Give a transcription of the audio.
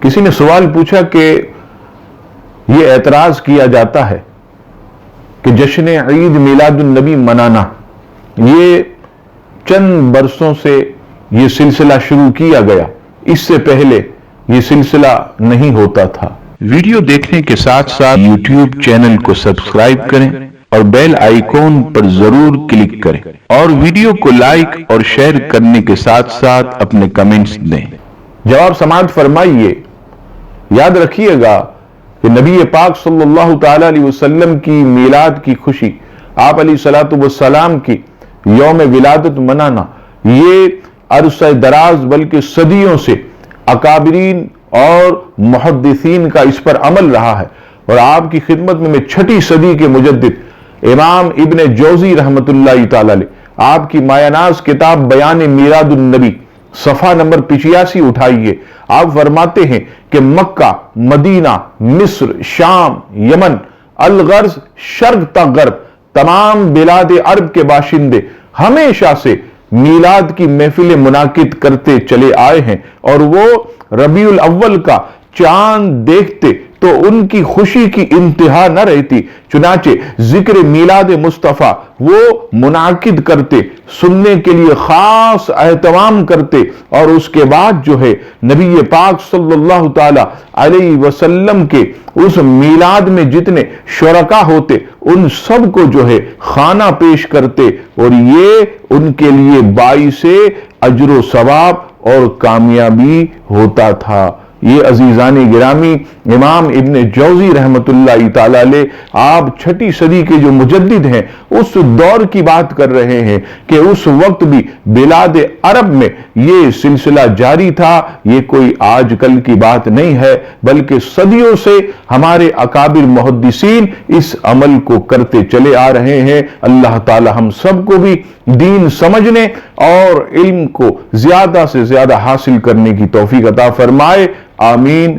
کسی نے سوال پوچھا کہ یہ اعتراض کیا جاتا ہے کہ جشن عید میلاد النبی منانا یہ چند برسوں سے یہ سلسلہ شروع کیا گیا، اس سے پہلے یہ سلسلہ نہیں ہوتا تھا۔ ویڈیو دیکھنے کے ساتھ ساتھ یوٹیوب چینل کو سبسکرائب کریں اور بیل آئیکن پر ضرور کلک کریں اور ویڈیو کو لائک اور شیئر کرنے کے ساتھ ساتھ اپنے کمنٹس دیں۔ جواب سماعت فرمائیے، یاد رکھیے گا کہ نبی پاک صلی اللہ تعالی علیہ وسلم کی میلاد کی خوشی، آپ علیہ الصلوۃ والسلام کی یوم ولادت منانا، یہ عرصہ دراز بلکہ صدیوں سے اکابرین اور محدثین کا اس پر عمل رہا ہے، اور آپ کی خدمت میں 6 صدی کے مجدد امام ابن جوزی رحمت اللہ تعالی علیہ آپ کی مایہ ناز کتاب بیان میلاد النبی صفحہ نمبر 85 اٹھائیے، آپ فرماتے ہیں کہ مکہ، مدینہ، مصر، شام، یمن، الغرض، شرق تا غرب تمام بلاد عرب کے باشندے ہمیشہ سے میلاد کی محفل منعقد کرتے چلے آئے ہیں، اور وہ ربیع الاول کا چاند دیکھتے تو ان کی خوشی کی انتہا نہ رہتی، چنانچہ ذکر میلاد مصطفیٰ وہ منعقد کرتے، سننے کے لیے خاص اہتمام کرتے، اور اس کے بعد جو ہے نبی پاک صلی اللہ تعالی علیہ وسلم کے اس میلاد میں جتنے شرکا ہوتے ان سب کو جو ہے کھانا پیش کرتے، اور یہ ان کے لیے باعث اجر و ثواب اور کامیابی ہوتا تھا۔ یہ عزیزان گرامی امام ابن جوزی رحمت اللہ تعالی علیہ آپ 6 صدی کے جو مجدد ہیں اس دور کی بات کر رہے ہیں کہ اس وقت بھی بلاد عرب میں یہ سلسلہ جاری تھا، یہ کوئی آج کل کی بات نہیں ہے، بلکہ صدیوں سے ہمارے اکابر محدثین اس عمل کو کرتے چلے آ رہے ہیں۔ اللہ تعالی ہم سب کو بھی دین سمجھنے اور علم کو زیادہ سے زیادہ حاصل کرنے کی توفیق عطا فرمائے، آمین۔